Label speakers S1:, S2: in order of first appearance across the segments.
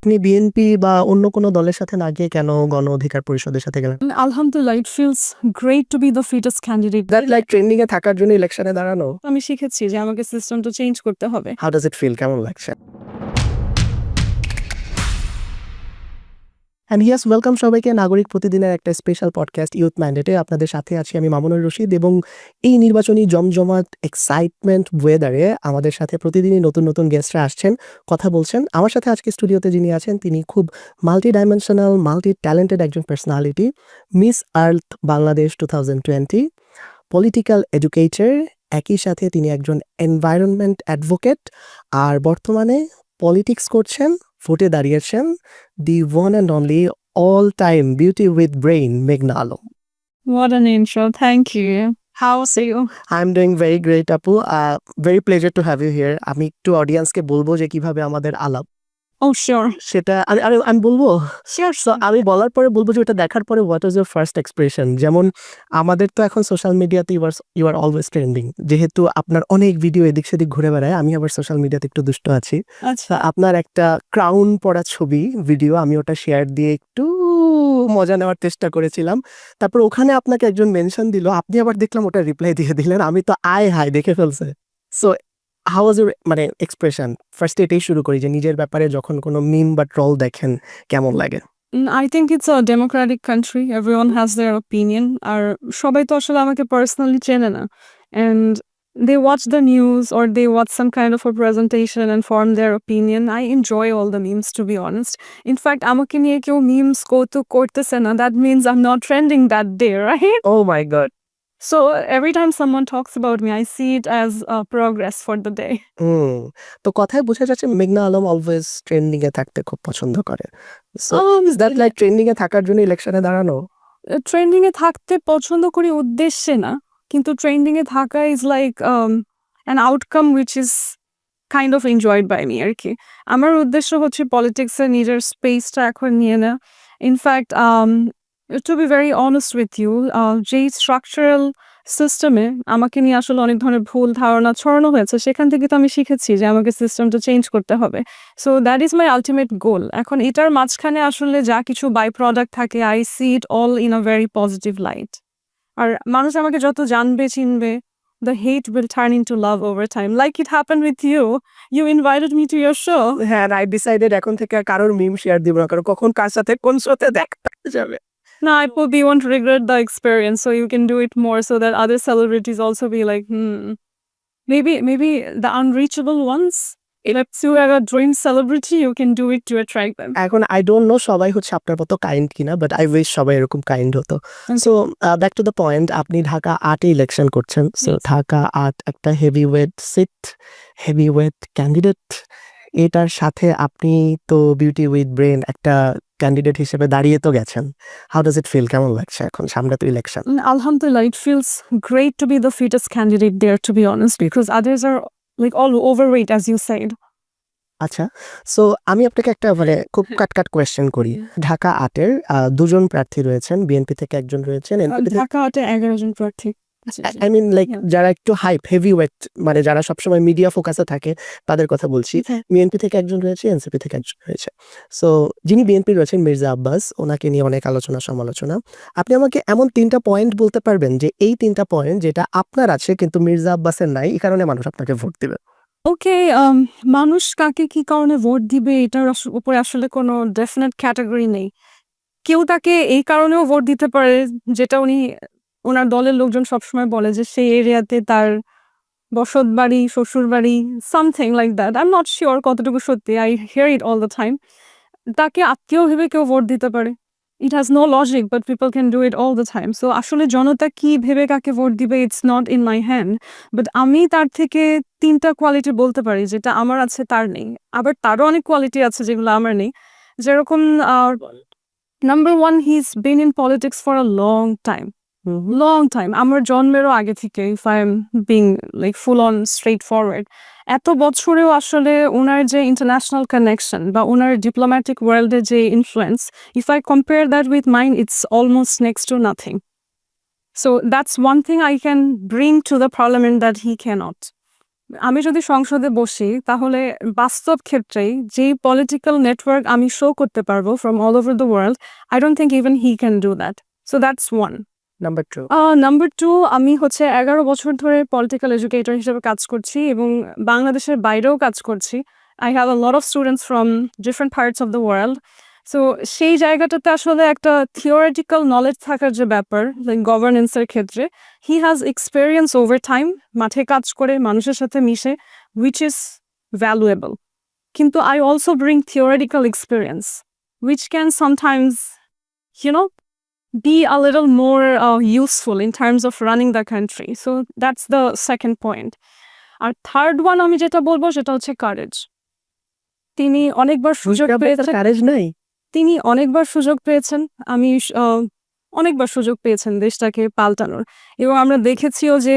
S1: আপনি বিএনপি বা অন্য কোনো দলের সাথে না গিয়ে কেন গণ অধিকার পরিষদের সাথে গেলেন?
S2: Alhamdulillah, it feels great to be the fittest candidate.
S1: That like trending এ থাকার জন্য ইলেকশনে দাঁড়ানো?
S2: আমি শিখেছি যে আমাকে সিস্টেমটা চেঞ্জ করতে হবে।
S1: How does it feel? কেমন লাগছে? অ্যান্ড ইয়েস, ওয়েলকাম সবাইকে নাগরিক প্রতিদিনের একটা স্পেশাল পডকাস্ট ইউথ ম্যান্ডেটে। আপনাদের সাথে আছি আমি মামুনুর রশিদ, এবং এই নির্বাচনী জমজমাট এক্সাইটমেন্ট ওয়েদারে আমাদের সাথে প্রতিদিনই নতুন নতুন গেস্টরা আসছেন, কথা বলছেন। আমার সাথে আজকে স্টুডিওতে যিনি আছেন তিনি খুব মাল্টি ডাইমেনশনাল, মাল্টি ট্যালেন্টেড একজন পার্সোনালিটি, মিস আর্থ বাংলাদেশ 2020, পলিটিক্যাল এডুকেটর, একই সাথে তিনি একজন এনভায়রনমেন্ট অ্যাডভোকেট, আর বর্তমানে পলিটিক্স করছেন, ভোটে দাঁড়িয়েছেন, the one and only all time beauty with brain, মেঘনা Alam.
S2: What an intro. Thank you. How are you?
S1: I am doing very great আপু, very pleasure to have you here. আমি একটু অডিয়েন্সকে বলবো যে কিভাবে আমাদের আলাপ,
S2: Oh, sure.
S1: সেটা আরে আমি বলবো।
S2: Sure.
S1: সো আমি বলার পরে বলবো যে ওটা দেখার পরে what was your first expression. যেমন আমাদের তো এখন সোশ্যাল মিডিয়াতে ইউ আর অলওয়েজ ট্রেন্ডিং, যেহেতু আপনার অনেক ভিডিও এদিক সেদিক ঘুরে বেড়ায়। আমি আবার সোশ্যাল মিডিয়াতে একটু দুষ্ট আছি।
S2: আচ্ছা।
S1: আপনার একটা ক্রাউন পরা ছবি ভিডিও, আমি ওটা শেয়ার দিয়ে একটু মজা নেওয়ার চেষ্টা করেছিলাম। তারপর ওখানে আপনাকে একজন মেনশন দিল, আপনি আবার দেখলাম ওটা রিপ্লাই দিয়ে দিলেন। আমি তো আয় হায় দেখে ফেলছে। So how was your expression? First এটাই শুরু করি যে নিজের ব্যাপারে যখন কোনো মিম বা ট্রল দেখেন কেমন লাগে?
S2: I think it's a democratic country. Everyone has their opinion. আর সবাই তো আসলে আমাকে personally চেনে না. And they watch the news or they watch some kind of a presentation and form their opinion. I enjoy all the memes, to be honest. In fact, আমাকে নিয়ে কেউ memes করতেছে না, that means I'm not trending that day, right?
S1: Oh my god.
S2: So every time someone talks about me, I see it as a progress for the day.
S1: তো কথায় বোঝা যাচ্ছে মেঘনা আলম অলওয়েজ ট্রেন্ডিং এ থাকতে খুব পছন্দ করে। So is that like trending এ থাকার জন্য ইলেকশনে দাঁড়ানো?
S2: ট্রেন্ডিং এ থাকতে পছন্দ করি উদ্দেশ্যে না, কিন্তু ট্রেন্ডিং এ থাকা is like an outcome which is kind of enjoyed by me আর কি। আমার উদ্দেশ্য হচ্ছে পলিটিক্সে নিজের স্পেসটা এখন নিয়ে নেওয়া। In fact to be very honest with you, যেই স্ট্রাকচারাল সিস্টেমে আমাকে নিয়ে আসলে অনেক ধরনের ভুল ধারণা ছড়ানো হয়েছে, সেখান থেকে তো আমি শিখেছি যে আমাকে সিস্টেমটা চেঞ্জ করতে হবে। So that is my ultimate goal. এখন এটার মাঝখানে আসলে যা কিছু বাই প্রোডাক্ট থাকে, I see it all in a very positive light. আর মানুষ আমাকে যত জানবে, চিনবে, the hate will turn into love over time. Like it happened with you. You invited me to your show.
S1: হ্যাঁ, আই ডিসাইডেড এখন থেকে আর কারোর মিম শেয়ার দিব না, কারণ কখন কার সাথে কোন শোতে দেখা যাবে।
S2: No, I hope you won't regret the experience, so you can do it more so that other celebrities also be like, maybe the unreachable ones. If you are a dream celebrity, you can do it to attract them.
S1: এখন I don't know সবাই হচ্ছে আপনার মতো kind কিনা, but I wish সবাই এরকম kind হতো। So back to the point, আপনি ঢাকা আর্টে ইলেকশন করছেন। So
S2: Yes.
S1: ঢাকা আর্ট একটা heavy weight seat, heavy weight candidate. এটার সাথে আপনি তো বিউটি উইথ ব্রেন একটা ক্যান্ডিডেট হিসেবে দাঁড়িয়ে তো গেছেন। How does it feel? কেমন লাগছে এখন? সামনে তো election.
S2: Alhamdulillah, it feels great to be the fittest candidate there, to be honest, because others are like all overweight, as you said.
S1: আচ্ছা, সো আমি আপনাকে একটা খুব কাট কোয়েশ্চেন করি। ঢাকা আটের দুজন প্রার্থী রয়েছেন, বিএনপি থেকে একজন রয়েছেন, এনসিপি থেকে।
S2: ঢাকা আটে 11 জন প্রার্থী।
S1: I mean like
S2: Yeah.
S1: যারা একটু হাইপ হেভি ওয়েট, যারা সবসময় মিডিয়া ফোকাসে থাকে তাদের কথা বলছি।
S2: হ্যাঁ।
S1: বিএনপি থেকে একজন রয়েছে, এনসিপি থেকে একজন রয়েছে। সো যিনি বিএনপি রয়েছেন মির্জা আব্বাস, ওনাকে নিয়ে অনেক আলোচনা সমালোচনা। আপনি আমাকে এমন 3টা পয়েন্ট বলতে পারবেন যে এই 3টা পয়েন্ট যেটা আপনার আছে কিন্তু মির্জা আব্বাসের নাই, এই কারণে মানুষ আপনাকে ভোট দিবে?
S2: ওকে, মানুষ কাকে কি কারণে ভোট দিবে এটার উপরে আসলে কোনো ডেফিনেট ক্যাটাগরি নেই। কেউ তাকে এই কারণেও ভোট দিতে পারে যেটা ওনার দলের লোকজন সবসময় বলে যে সেই এরিয়াতে তার বসত বাড়ি, শ্বশুর বাড়ি, something like that. I am not sure কতটুকু সত্যি, I hear it all the time. তাকে আত্মীয় ভেবে কেউ ভোট দিতে পারে। It has no logic, but people can do it all the time. So আসলে জনতা কি ভেবে কাকে ভোট দিবে, it's not in my hand. But আমি তার থেকে 3টা কোয়ালিটি বলতে পারি যেটা আমার আছে তার নেই। আবার তারও অনেক কোয়ালিটি আছে যেগুলো আমার নেই। যেরকম number 1, he is been in politics for a long time. Long time, আমার জন্মেরও আগে থেকে, if I am being like full on straight forward. এত বছরেও আসলে ওনার যে ইন্টারন্যাশনাল কানেকশন বা ওনার ডিপ্লোম্যাটিক ওয়ার্ল্ডে যে influence, if I compare that with mine, it's almost next to nothing. So that's one thing I can bring to the parliament that he can't. আমি যদি সংসদে বসি তাহলে বাস্তব ক্ষেত্রেই যেই পলিটিক্যাল নেটওয়ার্ক আমি শো করতে পারবো from all over the world, I don't think even he can do that. So that's one.
S1: Number 2।
S2: Number 2, আমি হচ্ছে 11 বছর ধরে পলিটিক্যাল এডুকেটর হিসেবে কাজ করছি এবং বাংলাদেশের বাইরেও কাজ করছি। I have a lot of students from different parts of the world. So সেই জায়গাটাতে আসলে একটা থিওরিটিক্যাল নলেজ থাকার যে ব্যাপার, লাইক গভর্নেন্সের ক্ষেত্রে, he has experience over time, মাঠে কাজ করে মানুষের সাথে মিশে, উইচ ইজ ভ্যালুয়েবল। কিন্তু I also bring theoretical experience, which can sometimes, you know, be a little more useful in terms of running the country. So that's the second point. আর third one আমি যেটা বলবো সেটা হচ্ছে courage. তিনি অনেকবার সুযোগ পেয়েছেন।
S1: কারেজ নাই।
S2: তিনি অনেকবার সুযোগ পেয়েছেন। আমি অনেকবার সুযোগ পেয়েছেন দেশটাকে পাল্টানোর এবং আমরা দেখেছিও যে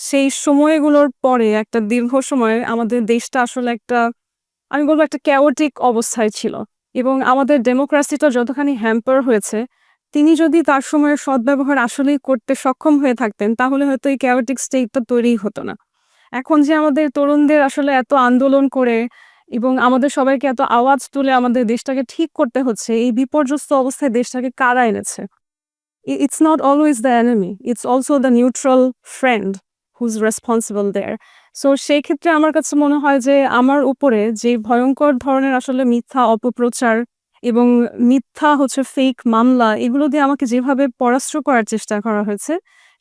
S2: সেই সময়গুলোর পরে একটা দীর্ঘ সময়ে আমাদের দেশটা আসলে একটা, আমি বলবো একটা chaotic অবস্থায় ছিল এবং আমাদের ডেমোক্রেসিটা যতখানি হ্যাম্পার হয়েছে, তিনি যদি তার সময়ের সদ্ব্যবহার আসলেই করতে সক্ষম হয়ে থাকতেন তাহলে হয়তো এই chaotic স্টেটটা তৈরিই হতো না। এখন যে আমাদের তরুণদের আসলে এত আন্দোলন করে এবং আমাদের সবাইকে এত আওয়াজ তুলে আমাদের দেশটাকে ঠিক করতে হচ্ছে, এই বিপর্যস্ত অবস্থায় দেশটাকে কারা এনেছে? It's not always the enemy, it's also the neutral friend who's responsible there. So সেই ক্ষেত্রে আমার কাছে মনে হয় যে আমার উপরে যে ভয়ঙ্কর ধরনের আসলে মিথ্যা অপপ্রচার এবং মিথ্যা হচ্ছে ফেক মামলা, এগুলো দিয়ে আমাকে যেভাবে পরাস্ত করার চেষ্টা করা হয়েছে,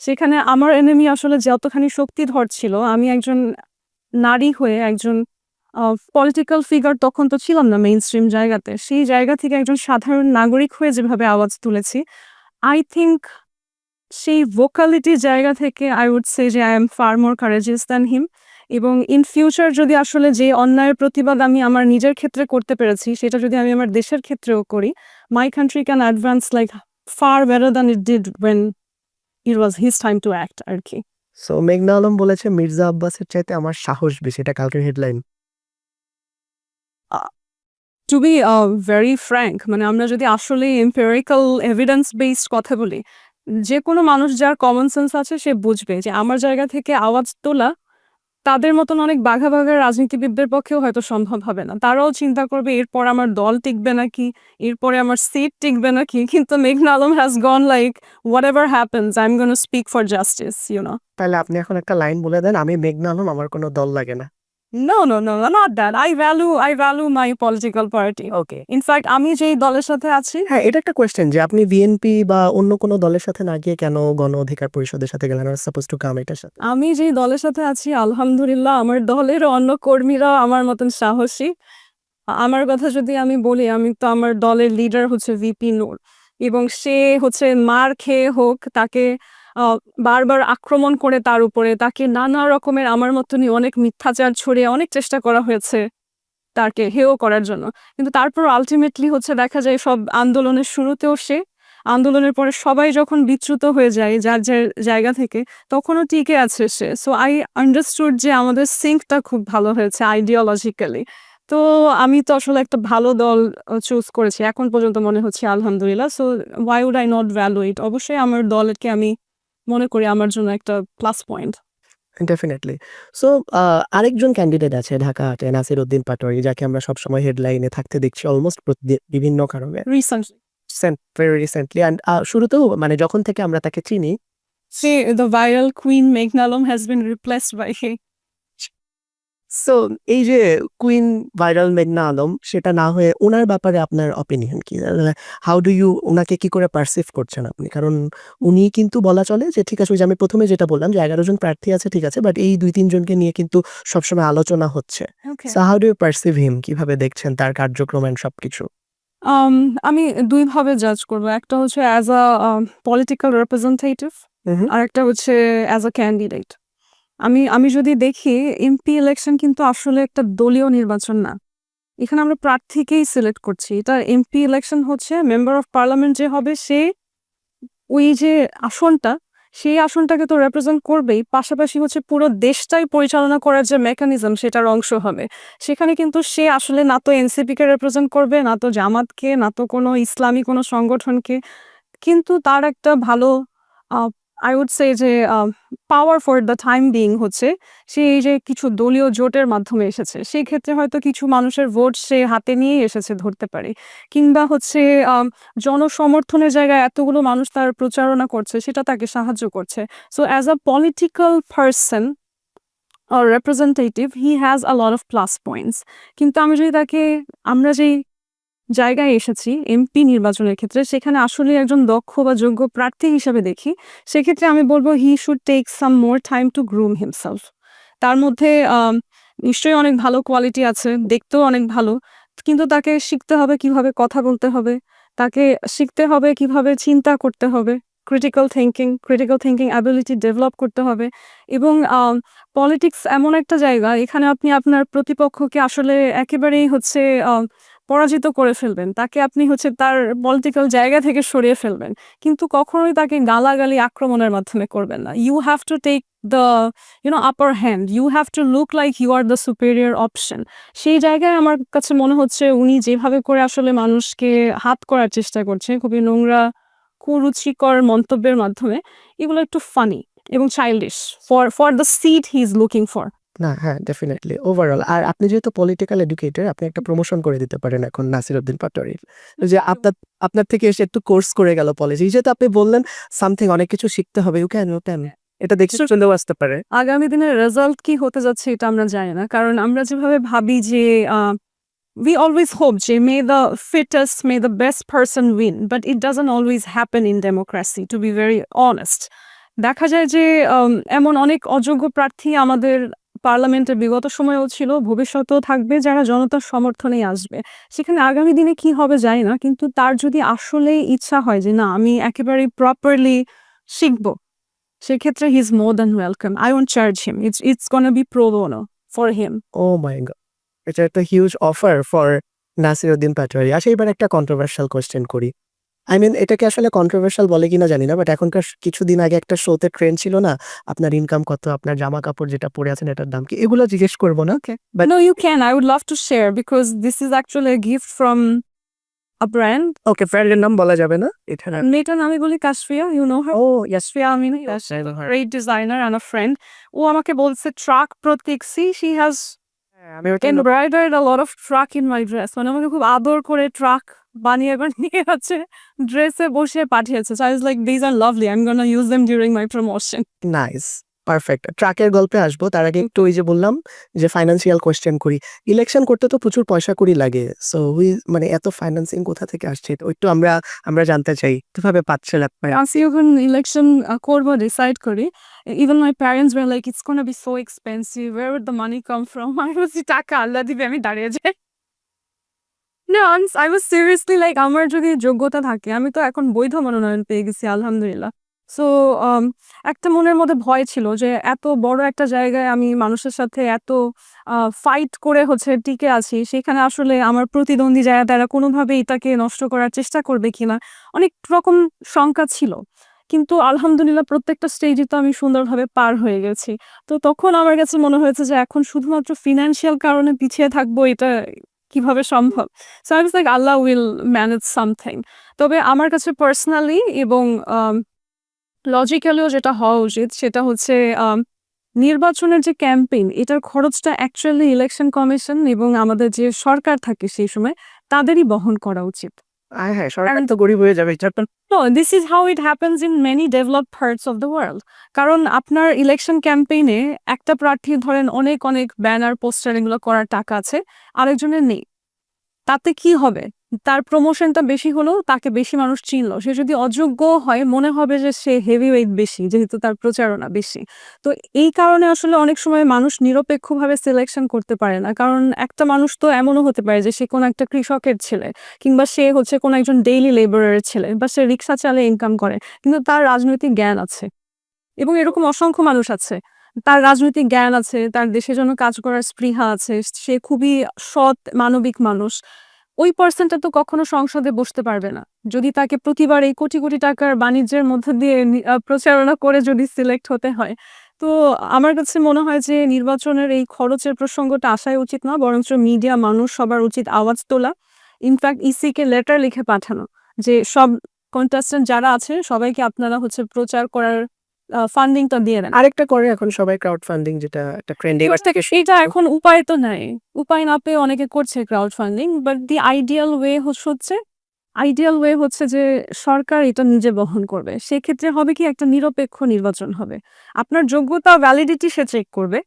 S2: সেখানে আমার এনিমি আসলে যতখানি শক্তিধর ছিল, আমি একজন নারী হয়ে, একজন পলিটিক্যাল ফিগার তখন তো ছিলাম না মেইন স্ট্রিম জায়গাতে, সেই জায়গা থেকে একজন সাধারণ নাগরিক হয়ে যেভাবে আওয়াজ তুলেছি, আই থিঙ্ক সেই ভোকালিটির জায়গা থেকে আই উড সে যে I am fur more courageous than হিম। এবং ইন ফিউচার যদি আসলে যে অন্যায়ের প্রতিবাদ আমি আমার নিজের ক্ষেত্রে করতে পেরেছি, সেটা যদি আমি আমার দেশের ক্ষেত্রেও করি, my country can advance like far better than it did when it was his time to act আর কি।
S1: সো মেঘনা আলম বলেছে মির্জা আব্বাসের চাইতে আমার সাহস বেশি, এটা কালকের headline.
S2: To be very frank, মানে আমরা যদি আসলে এম্পেরিক্যাল এভিডেন্স বেসড কথা বলি, যে কোনো মানুষ যার কমন সেন্স আছে সে বুঝবে যে আমার জায়গা থেকে আওয়াজ তোলা তাদের মতন অনেক বাঘা বাঘা রাজনীতিবিদদের পক্ষেও হয়তো সম্ভব হবে না। তারাও চিন্তা করবে এরপর আমার দল টিকবে নাকি, এরপরে আমার সিট টিকবে নাকি। কিন্তু মেঘনা Alam has gone like whatever happens I am gonna speak for justice, you know.
S1: তাহলে আপনি এখন একটা লাইন বলে দেন, আমি মেঘনা আলম, আমার কোনো দল লাগে না।
S2: No, no, no, not that. I value my political party.
S1: Okay.
S2: In fact, আমি যেই দলের সাথে আছি,
S1: হ্যাঁ, এটা একটা কোয়েশ্চেন যে আপনি বিএনপি বা অন্য কোনো দলের সাথে না গিয়ে কেন গণ অধিকার পরিষদের সাথে গেলেন? আর সাপোজ টু কাম এটার সাথে।
S2: আমি যেই দলের সাথে আছি আলহামদুলিল্লাহ আমার দলের অন্য কর্মীরা আমার মতন সাহসী। আমার কথা যদি আমি বলি, আমি তো আমার দলের লিডার হচ্ছে ভিপি নূর এবং সে হচ্ছে মার খেয়ে হোক তাকে বারবার আক্রমণ করে তার উপরে, তাকে নানা রকমের আমার মতনই অনেক মিথ্যাচার ছড়িয়ে অনেক চেষ্টা করা হয়েছে তাকে হেয় করার জন্য। কিন্তু তারপর আলটিমেটলি হচ্ছে দেখা যায় সব আন্দোলনের শুরুতেও সে, আন্দোলনের পরে সবাই যখন বিচ্যুত হয়ে যায় যার যার জায়গা থেকে, তখনও টিকে আছে সে। সো আই আন্ডারস্টুড যে আমাদের সিঙ্কটা খুব ভালো হয়েছে আইডিওলজিক্যালি। তো আমি তো আসলে একটা ভালো দল চুজ করেছি এখন পর্যন্ত মনে হচ্ছে আলহামদুলিল্লাহ। So why would I not value it? অবশ্যই আমার দলকে আমি মনে করি আমার জন্য একটা প্লাস পয়েন্ট।
S1: ডেফিনেটলি। সো আরেকজন ক্যান্ডিডেট আছে ঢাকা আটে, নাসির উদ্দিন পাটোয়ারি, যাকে আমরা সবসময় হেডলাইনে থাকতে দেখছি অলমোস্ট বিভিন্ন কারণে।
S2: রিসেন্টলি
S1: ভেরি রিসেন্টলি অ্যান্ড শুরুতেও মানে যখন থেকে আমরা তাকে চিনি,
S2: the viral queen Meghna Alam has been replaced by he.
S1: So এই যে কুইন ভাইরাল মেঘনা আলম, সেটা না হয়ে ওনার ব্যাপারে আপনার অপিনিয়ন কি? হাউ ডু ইউ, ওনাকে কি করে পারসিভ করছেন আপনি? কারণ উনি কিন্তু বলা চলে যে ঠিক আছে, ওই যে আমি প্রথমে যেটা বললাম যে 11 জন প্রার্থী আছে, ঠিক আছে, বাট এই 2-3 জনকে নিয়ে কিন্তু সবসময় আলোচনা হচ্ছে।
S2: Okay.
S1: So how do you perceive him? কিভাবে দেখছেন তার কার্যক্রম এন্ড সবকিছু?
S2: আমি দুইভাবে জাজ করবো, একটা হচ্ছে অ্যাজ আ পলিটিক্যাল রিপ্রেজেন্টেটিভ, আর একটা হচ্ছে অ্যাজ আ ক্যান্ডিডেট। আমি যদি দেখি এমপি ইলেকশন কিন্তু আসলে একটা দলীয় নির্বাচন না, এখানে আমরা প্রার্থীকেই সিলেক্ট করছি। এটা এমপি ইলেকশন হচ্ছে মেম্বার অফ পার্লামেন্ট যে হবে সে ওই যে আসনটা, সেই আসনটাকে তো রিপ্রেজেন্ট করবেই, পাশাপাশি হচ্ছে পুরো দেশটাই পরিচালনা করার যে মেকানিজম সেটার অংশ হবে। সেখানে কিন্তু সে আসলে না তো এনসিপিকে রিপ্রেজেন্ট করবে, না তো জামাতকে, না তো কোনো ইসলামী কোনো সংগঠনকে, কিন্তু তার একটা ভালো আই উড সে যে পাওয়ার ফর দ্য টাইম বিং হচ্ছে সে এই যে কিছু দলীয় জোটের মাধ্যমে এসেছে। সেই ক্ষেত্রে হয়তো কিছু মানুষের ভোট সে হাতে নিয়েই এসেছে ধরতে পারি। কিংবা হচ্ছে জনসমর্থনের জায়গায় এতগুলো মানুষ তার প্রচারণা করছে সেটা তাকে সাহায্য করছে। So as a political person or representative, he has a lot of plus points. কিন্তু আমি যদি তাকে আমরা যেই জায়গায় এসেছি এমপি নির্বাচনের ক্ষেত্রে সেখানে আসলে একজন দক্ষ বা যোগ্য প্রার্থী হিসেবে দেখি, সেক্ষেত্রে আমি বলবো he should take some more time to groom himself. তার মধ্যে নিশ্চয়ই অনেক ভালো কোয়ালিটি আছে, দেখতেও অনেক ভালো, কিন্তু তাকে শিখতে হবে কিভাবে কথা বলতে হবে, তাকে শিখতে হবে কিভাবে চিন্তা করতে হবে, ক্রিটিক্যাল থিঙ্কিং অ্যাবিলিটি ডেভেলপ করতে হবে। এবং পলিটিক্স এমন একটা জায়গা এখানে আপনি আপনার প্রতিপক্ষকে আসলে একেবারেই হচ্ছে পরাজিত করে ফেলবেন। তাকে আপনি হচ্ছে তার পলিটিক্যাল জায়গা থেকে সরিয়ে ফেলবেন। কিন্তু কখনোই তাকে গালাগালি আক্রমণের মাধ্যমে করবেন না। You have to take the upper hand. You have to look like you are the superior option. সেই জায়গায় আমার কাছে মনে হচ্ছে উনি যেভাবে করে আসলে মানুষকে হাত করার চেষ্টা করছে খুবই নোংরা, কুরুচিকর মন্তব্যের মাধ্যমে, এগুলো একটু ফানি এবং childish for the seat he is looking for.
S1: না, হ্যাঁ, ডেফিনিটলি ওভারঅল। আর আপনি যেহেতু পলিটিক্যাল এডুকেটর, আপনি একটা প্রমোশন করে দিতে পারেন এখন নাসিরউদ্দিন পাটোয়ারির। যে আপনার থেকে এসে একটু কোর্স করে গেল পলিসি। যেহেতু আপনি বললেন সামথিং অনেক কিছু শিখতে হবে। ইউ ক্যান এটা দেখে চলেও আসতে পারে।
S2: আগামী দিনের রেজাল্ট কি হতে যাচ্ছে এটা আমরা জানি না। কারণ আমরা যেভাবে ভাবি যে we always hope যে may the fittest, may the best person win, but it doesn't always happen in democracy, to be very honest. দেখা যায় যে এমন অনেক অযোগ্য প্রার্থী আমাদের পার্লামেন্টের বিগত সময়েও ছিল, ভবিষ্যতেও থাকবে যারা জনতার সমর্থনেই আসবে। সেখানে আগামী দিনে কি হবে জানি না, কিন্তু তার যদি আসলেই ইচ্ছা হয় যে না আমি একেবারে প্রপারলি শিখবো, সেক্ষেত্রে he is more than welcome. I won't charge him, it's gonna be pro bono for him.
S1: Oh my God! এটা একটা huge offer for Nasiruddin Patwari. আচ্ছা, এবার একটা কন্ট্রোভার্সিয়াল কোয়েশ্চেন করি। আই মিন এটাকে আসলে কন্ট্রোভার্সিয়াল বলে কিনা জানি না। বাট এখনকার কিছুদিন আগে একটা শোতে ট্রেন্ড ছিল না? আপনার ইনকাম কত? আপনার জামা কাপড় যেটা পরে আছেন এটার দাম কি? এগুলো জিজ্ঞেস করব না। But
S2: No, you can. I would love to share because this is actually a gift from a brand.
S1: ওকে, ব্র্যান্ডের নাম বলা যাবে না। এটা না।
S2: মেয়েটার নামই বলি Kashfia, you know her?
S1: Oh yes.
S2: Kashfia Amini, yes, great designer and a friend. ও আমাকে বলছে ট্রাক প্রতীক, see she has
S1: হ্যাঁ, আমি ওটা
S2: embroidered a lot of truck in my dress. মানে আমাকে খুব আদর করে ট্রাক বানিয়ে বানিয়ে হচ্ছে ড্রেসে বসিয়ে পাঠিয়েছে। So I was like, these are lovely. I'm gonna use them during my promotion.
S1: Nice, perfect. ট্রাকের গল্পে আসবো। তার আগে একটু ওই যে বললাম যে ফাইন্যান্সিয়াল কোয়েশ্চেন করি। ইলেকশন করতে তো প্রচুর পয়সা কড়ি লাগে। সো মানে এত ফাইন্যান্সিং কোথা থেকে আসছে? একটু আমরা জানতে চাই। কিভাবে পাচ্ছেন আপনারা?
S2: Once you যখন ইলেকশন করবো ডিসাইড করি, even my parents were like, it's gonna be so expensive. Where would the money come from? আমি বলছি টাকা আল্লাহ দিবে, আমি দাঁড়িয়ে যাই। No, I was seriously like আমার যদি যোগ্যতা থাকে, আমি তো এখন বৈধ মনোনয়ন পেয়ে গেছি আলহামদুলিল্লাহ। সো একটা মনের মধ্যে ভয় ছিল যে এত বড় একটা জায়গায় আমি মানুষের সাথে এত ফাইট করে হচ্ছে টিকে আছি, সেখানে আসলে আমার প্রতিদ্বন্দ্বী যারা তারা কোনোভাবে এটাকে নষ্ট করার চেষ্টা করবে কিনা, অনেক রকম শঙ্কা ছিল। কিন্তু আলহামদুলিল্লাহ প্রত্যেকটা স্টেজই তো আমি সুন্দরভাবে পার হয়ে গেছি। তো তখন আমার কাছে মনে হয়েছে যে এখন শুধুমাত্র ফিনান্সিয়াল কারণে পিছিয়ে থাকবো, এটা কিভাবে সম্ভব? So I was like Allah will manage something. তবে আমার কাছে পার্সোনালি এবং লজিক্যালিও যেটা হওয়া উচিত সেটা হচ্ছে নির্বাচনের যে ক্যাম্পেইন, এটার খরচটা অ্যাকচুয়ালি ইলেকশন কমিশন এবং আমাদের যে সরকার থাকে সেই সময় তাদেরই বহন করা উচিত।
S1: আয় হায়! সরকার তো গরিব হয়ে যাবে। এটা তো
S2: No, this is how it happens in many developed parts of the world. কারণ আপনার ইলেকশন ক্যাম্পেইনে একটা প্রার্থী ধরেন অনেক অনেক ব্যানার পোস্টার এগুলো করার টাকা আছে, আরেকজনের নেই। তাতে কি হবে? তার প্রমোশনটা বেশি হলো, তাকে বেশি মানুষ চিনলো। সে যদি অযোগ্য হয় মনে হবে যে সে হেভিওয়েট বেশি, যেহেতু তার প্রচারণা বেশি। তো এই কারণে আসলে অনেক সময় মানুষ নিরপেক্ষভাবে সিলেকশন করতে পারে না। কারণ একটা মানুষ তো এমনও হতে পারে যে সে কোনো একটা কৃষকের ছেলে, কিংবা সে হচ্ছে কোনো একজন ডেইলি লেবারের ছেলে, বা সে রিক্সা চালিয়ে ইনকাম করে। কিন্তু তার রাজনৈতিক জ্ঞান আছে। এবং এরকম অসংখ্য মানুষ আছে। তার রাজনৈতিক জ্ঞান আছে, তার দেশের জন্য কাজ করার স্পৃহা আছে। সে খুবই সৎ মানবিক মানুষ। ওই পারসনটা তো কখনো সংসদে বসতে পারবে না। যদি তাকে প্রতিবার এই কোটি, কোটি টাকার বাণিজ্যের মধ্যে দিয়ে প্রচারণা করে যদি সিলেক্ট হতে হয়। তো আমার কাছে মনে হয় যে নির্বাচনের এই খরচের প্রসঙ্গটা আসাই উচিত না। বরঞ্চ মিডিয়া মানুষ সবার উচিত আওয়াজ তোলা। ইনফ্যাক্ট ইসিকে লেটার লিখে পাঠানো যে সব কন্টেস্ট্যান্ট যারা আছে সবাইকে আপনারা হচ্ছে প্রচার করার ফান্ডিংটা দিয়ে দেন।
S1: আরেকটা করে এখন সবাই ক্রাউড ফান্ডিং, যেটা একটা ট্রেন্ডিং
S2: এটা এখন উপায় তো নাই। উপায় না পেয়ে অনেকে করছে crowd funding. But the ideal way হচ্ছে যে সরকার এটা নিজে বহন করবে। সেক্ষেত্রে হবে কি একটা নিরপেক্ষ নির্বাচন হবে। আপনার যোগ্যতা ভ্যালিডিটি সে চেক করবে।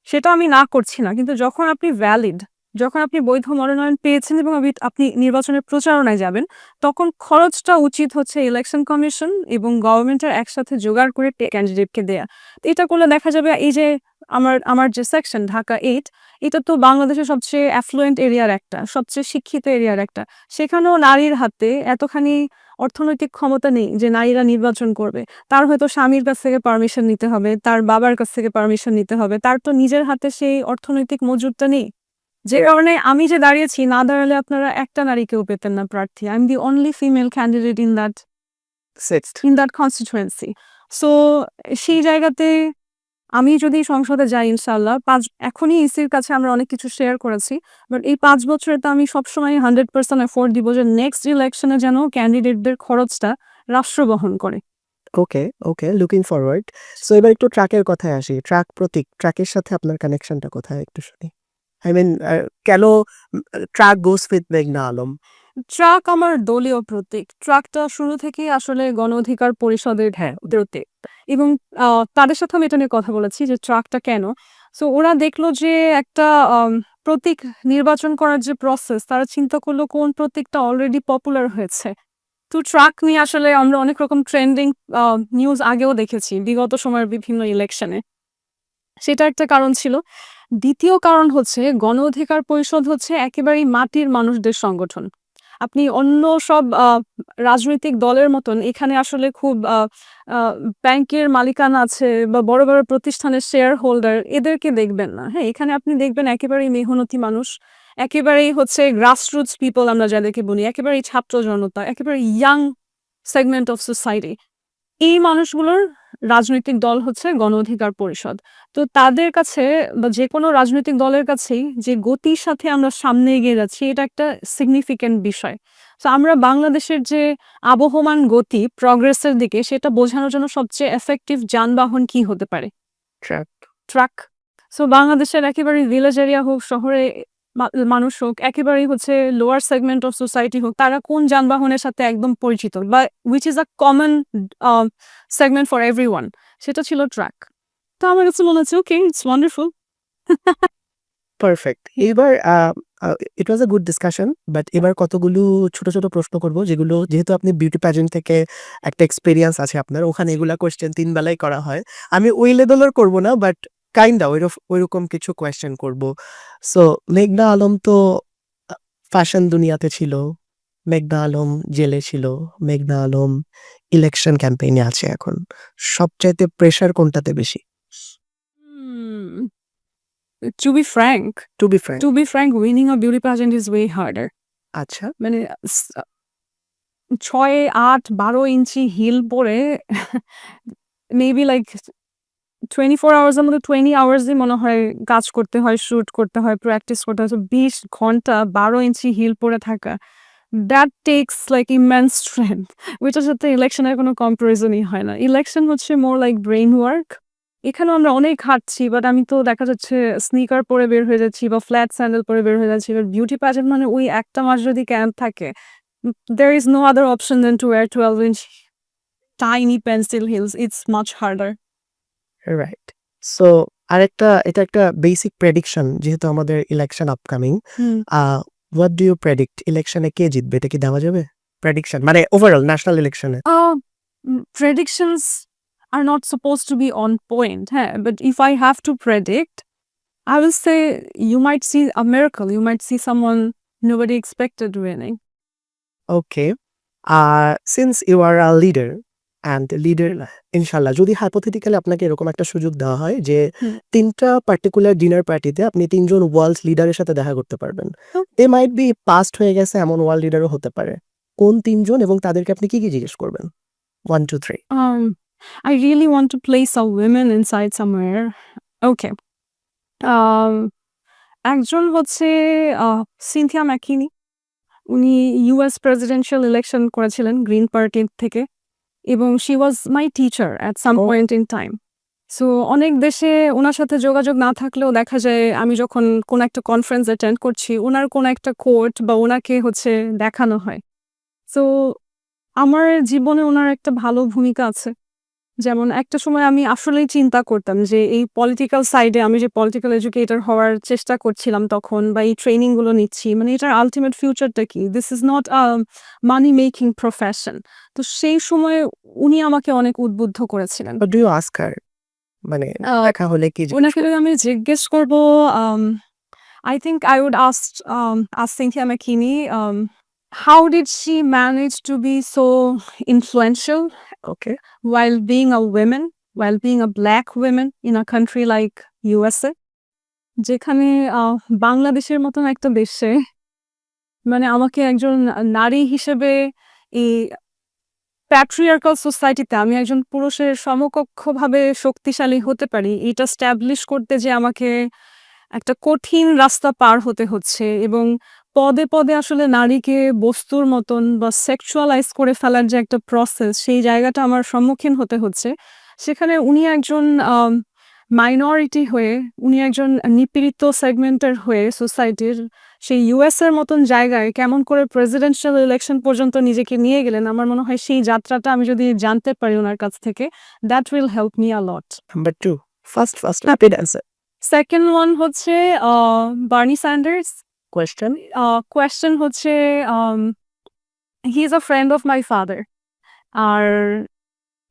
S2: সেটা আমি না করছি না। কিন্তু যখন আপনি ভ্যালিড, যখন আপনি বৈধ মনোনয়ন পেয়েছেন এবং আপনি নির্বাচনের প্রচারণায় যাবেন, তখন খরচটা উচিত হচ্ছে ইলেকশন কমিশন এবং গভর্নমেন্টের একসাথে জোগাড় করে ক্যান্ডিডেটকে দেয়া। তো এটা করলে দেখা যাবে এই যে আমার যে সেকশন ঢাকা 8, এটা তো বাংলাদেশের সবচেয়ে অ্যাফ্লুয়েন্ট এরিয়ার একটা, সবচেয়ে শিক্ষিত এরিয়ার একটা। সেখানেও নারীর হাতে এতখানি অর্থনৈতিক ক্ষমতা নেই যে নারীরা নির্বাচন করবে। তার হয়তো স্বামীর কাছ থেকে পারমিশন নিতে হবে, তার বাবার কাছ থেকে পারমিশন নিতে হবে। তার তো নিজের হাতে সেই অর্থনৈতিক মজুরটা নেই। যে কারণে আমি যে দাঁড়িয়েছি, না দাঁড়ালে আপনারা একটা নারীকেও পেতেন না প্রার্থী। I am the only female candidate in that constituency. So সেই জায়গাতে আমি যদি সংসদে যাই ইনশাআল্লাহ, এখনই ইসির কাছে আমরা অনেক কিছু শেয়ার করেছি। বাট এই ৫ বছরে তো আমি সবসময় 100% এফোর্ট দিব যে নেক্সট ইলেকশনে যেন ক্যান্ডিডেটদের খরচটা রাষ্ট্র বহন করে।
S1: ওকে, লুকিং ফরওয়ার্ড। সো এবার একটু ট্রাকের কথায় আসি। ট্রাকের সাথে আপনার কানেকশনটা কোথায় একটু শুনি। আই মিন কেন ট্রাক গোস উইথ মেঘনা আলম?
S2: ট্রাক আমার দলীয় প্রতীক। ট্রাকটা শুরু থেকেই আসলে গণ অধিকার পরিষদের প্রতীক এবং তাদের সাথে আমি এটা নিয়ে কথা বলেছি যে ট্রাকটা কেন। সো ওরা দেখলো যে একটা প্রতীক নির্বাচন করার যে প্রসেস, তারা চিন্তা করলো কোন প্রতীকটা অলরেডি পপুলার হয়েছে। তো ট্রাক নিয়ে আসলে আমরা অনেক রকম ট্রেন্ডিং নিউজ আগেও দেখেছি বিগত সময়ের বিভিন্ন ইলেকশনে। সেটা একটা কারণ ছিল। দ্বিতীয় কারণ হচ্ছে গণ অধিকার পরিষদ হচ্ছে একেবারেই মাটির মানুষদের সংগঠন। আপনি অন্য সব রাজনৈতিক দলের মতন এখানে আসলে খুব ব্যাংকের মালিকানা আছে বা বড় বড় প্রতিষ্ঠানের শেয়ার হোল্ডার এদেরকে দেখবেন না। হ্যাঁ, এখানে আপনি দেখবেন একেবারেই মেহনতি মানুষ, একেবারেই হচ্ছে গ্রাসরুটস পিপল আমরা যাদেরকে বলি, একেবারেই ছাত্র জনতা, একেবারে ইয়াং সেগমেন্ট অফ সোসাইটি। এই মানুষগুলোর রাজনৈতিক দল হচ্ছে গণ অধিকার পরিষদ। তো তাদের কাছে বা যেকোনো রাজনৈতিক দলের কাছেই যে গতির সাথে আমরা সামনে এগিয়ে যাচ্ছি, এটা একটা সিগনিফিক্যান্ট বিষয়। তো আমরা বাংলাদেশের যে আবহমান গতি প্রগ্রেসের দিকে, সেটা বোঝানোর জন্য সবচেয়ে এফেক্টিভ যানবাহন কি হতে পারে?
S1: ট্রাক।
S2: ট্রাক। সো বাংলাদেশের একেবারে ভিলেজ এরিয়া হোক, শহরে মানুষ হোক, একেবারেই হচ্ছে লোয়ার সেগমেন্ট অফ সোসাইটি হোক, তারা কোন যানবাহনের সাথে একদম পরিচিত বা which is a common segment for everyone, সেটা ছিল ট্রাক। তো আমার কাছে মনে হচ্ছে ওকে, ইটস ওয়ান্ডারফুল।
S1: পারফেক্ট। এবার ইট ওয়াজ আ গুড ডিসকাশন। বাট এবার কতগুলো ছোট ছোট প্রশ্ন করব, যেগুলো যেহেতু আপনি বিউটি প্যাজেন্ট থেকে একটা এক্সপেরিয়েন্স আছে আপনার, ওখানে এগুলা কোয়েশ্চেন ৩ বেলায় করা হয়। আমি ওই লেভেলের করব না, বাট কাইন্ডা ওইরকম কিছু কোয়েশ্চেন করব। সো মেঘনা আলম তো ফ্যাশন দুনিয়াতে ছিল, মেঘনা আলম জেলে ছিল, মেঘনা আলম ইলেকশন ক্যাম্পেইনে আছে এখন। সবচাইতে প্রেশার কোনটাতে বেশি?
S2: To be frank,
S1: to be frank.
S2: Winning a beauty pageant is way harder.
S1: আচ্ছা।
S2: মানে ৬, ৮, ১২ ইঞ্চি হিল পরে মেবি লাইক 24 আওয়ার্স এর মধ্যে 20 আওয়ার্সই মনে হয় কাজ করতে হয়, শুট করতে হয়, প্র্যাকটিস করতে হয়। ২০ ঘন্টা ১২ ইঞ্চি হিল পরে থাকা। That tax like immense strength. ওইটার সাথে ইলেকশনের কোনো কম্পারিজনই হয় না। ইলেকশন হচ্ছে মোর লাইক ব্রেইন ওয়ার্ক। এখানেও আমরা অনেক হাঁটছি, বাট আমি তো দেখা যাচ্ছে স্নিকার পরে বের হয়ে যাচ্ছি বা ফ্ল্যাট স্যান্ডেল পরে বের হয়ে যাচ্ছি। বাট বিউটি প্যাজেন্ট মানে ওই একটা মাস যদি ক্যাম্প থাকে, there is no other option than to wear 12-inch tiny pencil heels. It's much harder.
S1: Right. So এটা একটা বেসিক প্রেডিকশন, যেহেতু আমাদের election upcoming. What do you predict? ইলেকশনে কে জিতবে, এটা কি দেওয়া যাবে? প্রেডিকশন মানে ওভারঅল ন্যাশনাল ইলেকশনে।
S2: Predictions are not supposed to be on point, but if I have to predict, I will say you might see a miracle. You might see someone nobody expected winning.
S1: Okay. Since you are a leader and leader, ইনশাল্লাহ যদি hypothetically আপনাকে এরকম একটা সুযোগ দেওয়া হয় যে ৩টা পার্টিকুলার ডিনার পার্টিতে আপনি ৩ জন ওয়ার্ল্ড লিডারের সাথে দেখা করতে পারবেন। দে মাইট বি পাস্ট হয়ে গেছে, এমন ওয়ার্ল্ড লিডারও হতে পারে। কোন ৩ জন এবং তাদেরকে আপনি কি জিজ্ঞেস করবেন? 1, 2, 3.
S2: I really want to place a women inside somewhere. Okay. একজন হচ্ছে সিনথিয়া ম্যাকিনি। উনি ইউএস প্রেসিডেন্সিয়াল ইলেকশন করেছিলেন গ্রিন পার্টি থেকে। এবং she was my teacher at some
S1: Oh.
S2: point in time. So অনেক দেশে উনার সাথে যোগাযোগ না থাকলেও দেখা যায় আমি যখন কোনো একটা কনফারেন্স অ্যাটেন্ড করছি, উনার কোনো একটা কোট বা উনাকে হচ্ছে দেখানো হয়। সো আমার জীবনে উনার একটা ভালো ভূমিকা আছে। যেমন একটা সময় আমি আসলেই চিন্তা করতাম যে এই পলিটিক্যাল সাইডে আমি যে পলিটিক্যাল এডুকেটর হওয়ার চেষ্টা করছিলাম তখন বা এই ট্রেনিং গুলো নিচ্ছি মানে এটার আল্টিমেট ফিউচারটা কি? This is not a money making profession. তো সেই সময়ে উনি আমাকে অনেক উদ্বুদ্ধ করেছিলেন।
S1: What do you ask her? মানে
S2: আ
S1: দেখা হলে কি জিজ্ঞেস
S2: উনাকে
S1: করো?
S2: যদি আমি জিজ্ঞেস করব, I think I would ask Cynthia McKinney, how did she manage to be so influential
S1: Okay.
S2: while being a woman, while being a black woman in a country like USA? যেখানে বাংলাদেশের মতন একটা দেশে মানে আমাকে একজন নারী হিসেবে এই প্যাট্রিয়ার্কাল সোসাইটিতে আমি একজন পুরুষের সমকক্ষভাবে শক্তিশালী হতে পারি, এটা স্ট্যাবলিশ করতে যে আমাকে একটা কঠিন রাস্তা পার হতে হচ্ছে এবং পদে, পদে আসলে নারীকে বস্তুর মতন বা সেক্সুয়ালাইজ করে ফেলার যে একটা প্রসেস, সেই জায়গাটা আমার সম্মুখীন হতে হচ্ছে। সেখানে উনি একজন মাইনরিটি হয়ে, উনি একজন নিপীড়িত সেগমেন্টের হয়ে সোসাইটির সেই ইউএস এর মতন জায়গায় কেমন করে প্রেসিডেন্সিয়াল ইলেকশন পর্যন্ত নিজেকে নিয়ে গেলেন, আমার মনে হয় সেই যাত্রাটা আমি যদি জানতে পারি উনার কাছ থেকে, that will help me a lot.
S1: Number 2. First, rapid answer.
S2: Second one হচ্ছে বার্নি স্যান্ডার্স।
S1: Question.
S2: কোয়েশ্চেন হচ্ছে he is a friend of my father. আর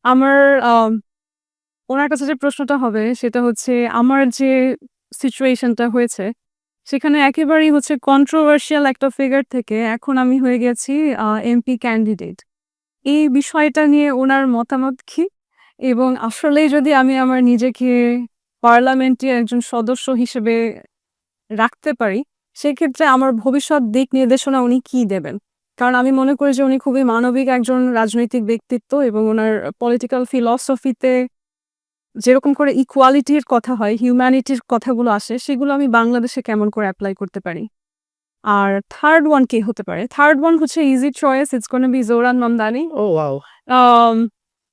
S2: আমার ওনার কাছে যে প্রশ্নটা হবে সেটা হচ্ছে আমার যে সিচুয়েশনটা হয়েছে সেখানে একেবারেই হচ্ছে কন্ট্রোভার্সিয়াল একটা ফিগার থেকে এখন আমি হয়ে গেছি এমপি ক্যান্ডিডেট। এই বিষয়টা নিয়ে ওনার মতামত কি? এবং আসলেই যদি আমি আমার নিজেকে পার্লামেন্টে একজন সদস্য হিসেবে রাখতে পারি, সেক্ষেত্রে আমার ভবিষ্যৎ দিক নির্দেশনা উনি কি দেবেন? কারণ আমি মনে করি যে উনি খুবই মানবিক একজন রাজনৈতিক ব্যক্তিত্ব এবং উনার পলিটিক্যাল ফিলসফিতে যেরকম করে ইকুয়ালিটির কথা হয়, হিউম্যানিটির কথাগুলো আসে, সেগুলো আমি বাংলাদেশে কেমন করে এপ্লাই করতে পারি? আর থার্ড ওয়ান কে হতে পারে? থার্ড ওয়ান হচ্ছে easy choice, it's gonna B Zoran Mamdani.
S1: Oh, wow.
S2: Um,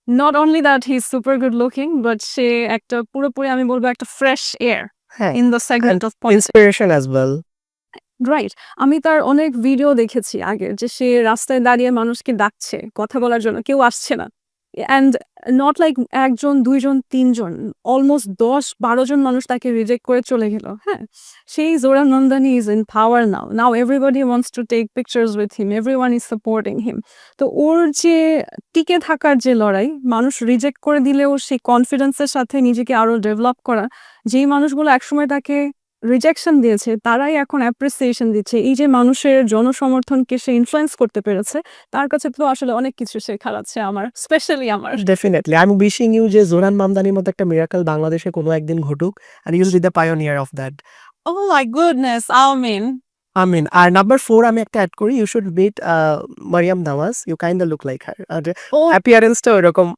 S2: not only that he is super good looking, but সে একটা পুরোপুরি আমি বলবো একটা ফ্রেশ এয়ার
S1: হ্যাঁ।
S2: in the segment of politics.
S1: Inspiration as well.
S2: Right. আমি তার অনেক ভিডিও দেখেছি আগে যে সে রাস্তায় দাঁড়িয়ে মানুষকে ডাকছে কথা বলার জন্য, কেউ আসছে না। অ্যান্ড নট লাইক ১ জন, ২ জন, ৩ জন, অলমোস্ট ১০-১২ জন মানুষ তাকে রিজেক্ট করে চলে গেল। হ্যাঁ? সেই Zohran Mamdani is in power now. Now everybody wants to take pictures with him, everyone is supporting him. তো ওর যে টিকে থাকার যে লড়াই, মানুষ রিজেক্ট করে দিলেও সেই কনফিডেন্সের সাথে নিজেকে আরো ডেভেলপ করা, যেই মানুষগুলো একসময় তাকে রিজেকশন দিয়েছে তারাই এখন অ্যাপ্রিসিয়েশন দিচ্ছে। এই যে মানুষের জনসমর্থনকে সে ইনফ্লুয়েন্স করতে পেরেছে, তার কাছে তো আসলে অনেক কিছু শেখার আছে আমার, স্পেশালি আমার।
S1: Definitely. I'm wishing you যে জোরান মামদানির মতো একটা মিরাকল বাংলাদেশে কোনো একদিন ঘটুক and you'll be the pioneer of that.
S2: Oh my goodness, amen.
S1: আমিন। আর নাম্বার 4 আমি একটা এড করি, you should meet Mariam Nawaz. You kinda look like her. R
S2: Oh,
S1: appearance-টা ওরকম।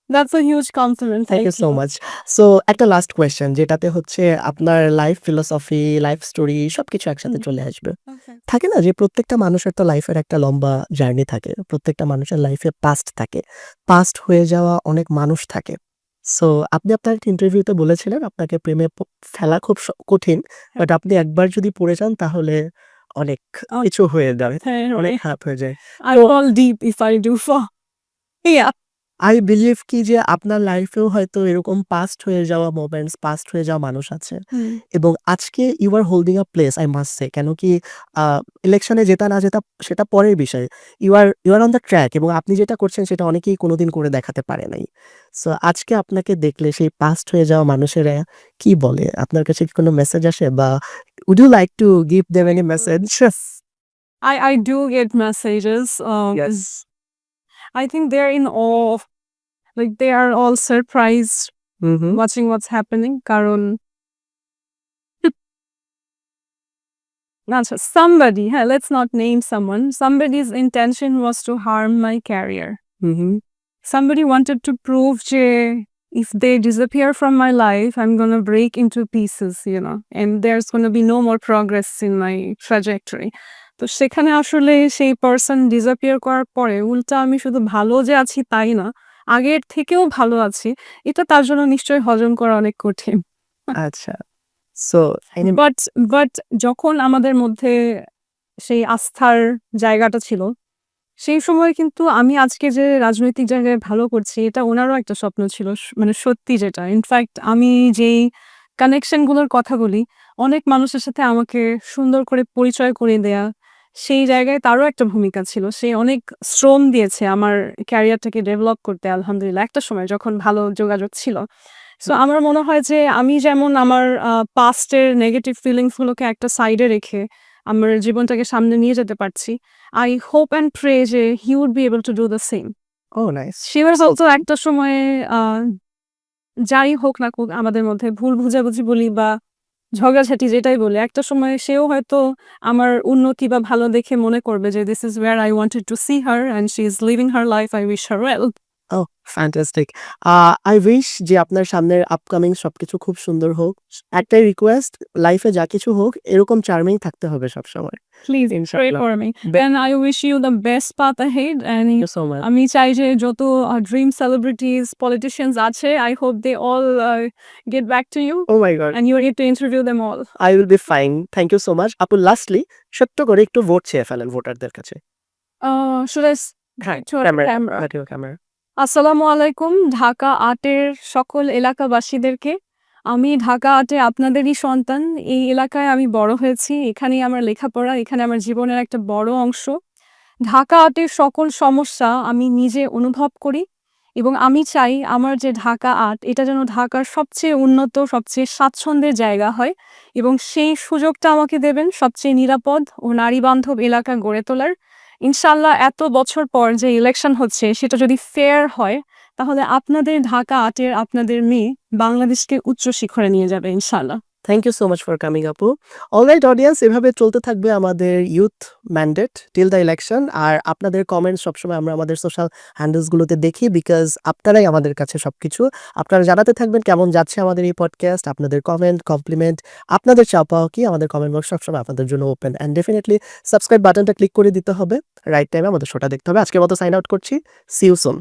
S2: that's a huge compliment.
S1: Thank you so much. So একটা last question যেটাতে হচ্ছে আপনার লাইফ ফিলোসফি, লাইফ স্টোরি সবকিছু একসাথে চলে আসবে।
S2: Okay.
S1: থাকে না যে প্রত্যেকটা মানুষের তো লাইফের একটা লম্বা জার্নি থাকে। প্রত্যেকটা মানুষের লাইফে পাস্ট থাকে। পাস্ট হয়ে যাওয়া অনেক মানুষ থাকে। সো আপনি আপনার ইন্টারভিউতে বলেছিলেন আপনাকে প্রেমে ফেলা খুব কঠিন। বাট আপনি একবার যদি পড়ে যান তাহলে অনেক কিছু হয়ে যাবে।
S2: হ্যাঁ,
S1: অনেক খারাপ হয়ে যায়।
S2: I fall deep if I do fall. Yeah.
S1: I believe কি যে আপনার লাইফেও হয়তো এরকম পাস্ট হয়ে যাওয়া মোমেন্টস, পাস্ট হয়ে যাওয়া মানুষ আছে। এবং আজকে you are holding a place I must say. কেন কি ইলেকশনে জেতা না জেতা সেটা পরের বিষয়। You are on the track এবং আপনি যেটা করছেন সেটা অনেকেই কোনোদিন করে দেখাতে পারে নাই। সো আজকে আপনাকে দেখলে সেই পাস্ট হয়ে যাওয়া মানুষেরা কি বলে? আপনার কাছে কি কোনো মেসেজ আসে বা would you like to give them any message?
S2: I do get messages.
S1: Yes.
S2: I think they're in awe of, like they are all surprised
S1: hmm.
S2: watching what's happening. কারণ আচ্ছা, somebody, হ্যাঁ, let's not name someone. Somebody's intention was to harm my career.
S1: Hmm.
S2: Somebody wanted to prove যে if they disappear from my life, I'm gonna break into pieces, you know, and there's gonna be no more progress in my trajectory. তো সেখানে আসলে সেই person disappear করার পরে উল্টা আমি শুধু ভালো যে আছি তাই না, আগের থেকেও ভালো আছি। এটা তার জন্য নিশ্চয়ই হজম করা অনেক কঠিন।
S1: আচ্ছা। সো
S2: বাট বাট যখন আমাদের মধ্যে সেই আস্থার জায়গাটা ছিল, সেই সময় কিন্তু আমি আজকে যে রাজনৈতিক জায়গায় ভালো করছি, এটা উনারও একটা স্বপ্ন ছিল। মানে সত্যি যেটা। ইনফ্যাক্ট আমি যেই কানেকশন গুলোর কথা বলি, অনেক মানুষের সাথে আমাকে সুন্দর করে পরিচয় করিয়ে দেয়া, সেই জায়গায় তারও একটা ভূমিকা ছিল। সে অনেক শ্রম দিয়েছে আমার ক্যারিয়ারটাকে ডেভেলপ করতে আলহামদুলিল্লাহ। একটা সময় যখন ভালো যোগাযোগ ছিল। সো আমার মনে হয় যে আমি যেমন আমার পাস্টের নেগেটিভ ফিলিংস গুলোকে একটা সাইডে রেখে আমার জীবনটাকে সামনে নিয়ে যেতে পারছি। I hope and pray যে he would be able to do the same.
S1: Oh nice.
S2: She was also একটা সময়ে যাই হোক না হোক আমাদের মধ্যে ভুল বুঝাবুঝি বলি বা ঝগড়াঝাটি যেটাই বলি, একটা সময় সেও হয়তো আমার উন্নতি বা ভালো দেখে মনে করবে যে this is where I wanted to see her and she is living her life. I wish her well.
S1: Oh fantastic. I wish যে আপনার সামনের আপকামিং সবকিছু খুব সুন্দর হোক। একটাই রিকোয়েস্ট, লাইফে যা কিছু হোক এরকম চার্মিং থাকতে হবে সবসময়।
S2: Please pray
S1: ইনশাআল্লাহ।
S2: for me.
S1: বে
S2: And I wish you the best path ahead and
S1: thank you so much.
S2: আমি চাই যে যত ড্রিম সেলিব্রিটিজ, পলিটিশিয়ানস আছে, I hope they all get back to you
S1: oh my god!
S2: and you get to interview them all.
S1: I will be fine. Thank you so much. আপু lastly ছোট্ট করে একটু vote চেয়ে ফেলেন ভোটারদের কাছে।
S2: Should I
S1: হ্যাঁ,
S2: to a
S1: camera,
S2: camera?
S1: Video camera.
S2: আসসালামু আলাইকুম ঢাকা ৮ এর সকল এলাকাবাসীদেরকে। আমি ঢাকা ৮ এ আপনাদেরই সন্তান। এই এলাকায় আমি বড় হয়েছি। এখানেই আমার লেখাপড়া, এখানে আমার জীবনের একটা বড় অংশ। ঢাকা ৮ এর সকল সমস্যা আমি নিজে অনুভব করি এবং আমি চাই আমার যে ঢাকা ৮ এটা যেন ঢাকার সবচেয়ে উন্নত, সবচেয়ে স্বাচ্ছন্দ্যের জায়গা হয় এবং সেই সুযোগটা আমাকে দেবেন সবচেয়ে নিরাপদ ও নারীবান্ধব এলাকা গড়ে তোলার। ইনশাআল্লাহ এত বছর পর যে ইলেকশন হচ্ছে সেটা যদি ফেয়ার হয়, তাহলে আপনাদের ঢাকা ৮ এর আপনাদের মেয়ে বাংলাদেশকে উচ্চ শিখরে নিয়ে যাবে ইনশাআল্লাহ।
S1: Thank you so much for coming আপু। অলরাইট অডিয়েন্স, এভাবে চলতে থাকবে আমাদের youth mandate till the election. আর আপনাদের কমেন্টস সবসময় আমরা আমাদের সোশ্যাল হ্যান্ডেলস গুলোতে দেখি বিকজ আপনারাই আমাদের কাছে সবকিছু। আপনারা জানাতে থাকবেন কেমন যাচ্ছে আমাদের এই পডকাস্ট, আপনাদের কমেন্ট, কমপ্লিমেন্ট, আপনাদের চাওয়া পাওয়া কি, আমাদের কমেন্ট বক্স সবসময় আপনাদের জন্য ওপেন। অ্যান্ড ডেফিনেটলি সাবস্ক্রাইব বাটনটা ক্লিক করে দিতে হবে। রাইট টাইমে আমাদের শোটা দেখতে হবে। আজকের মতো সাইন আউট করছি। See you soon.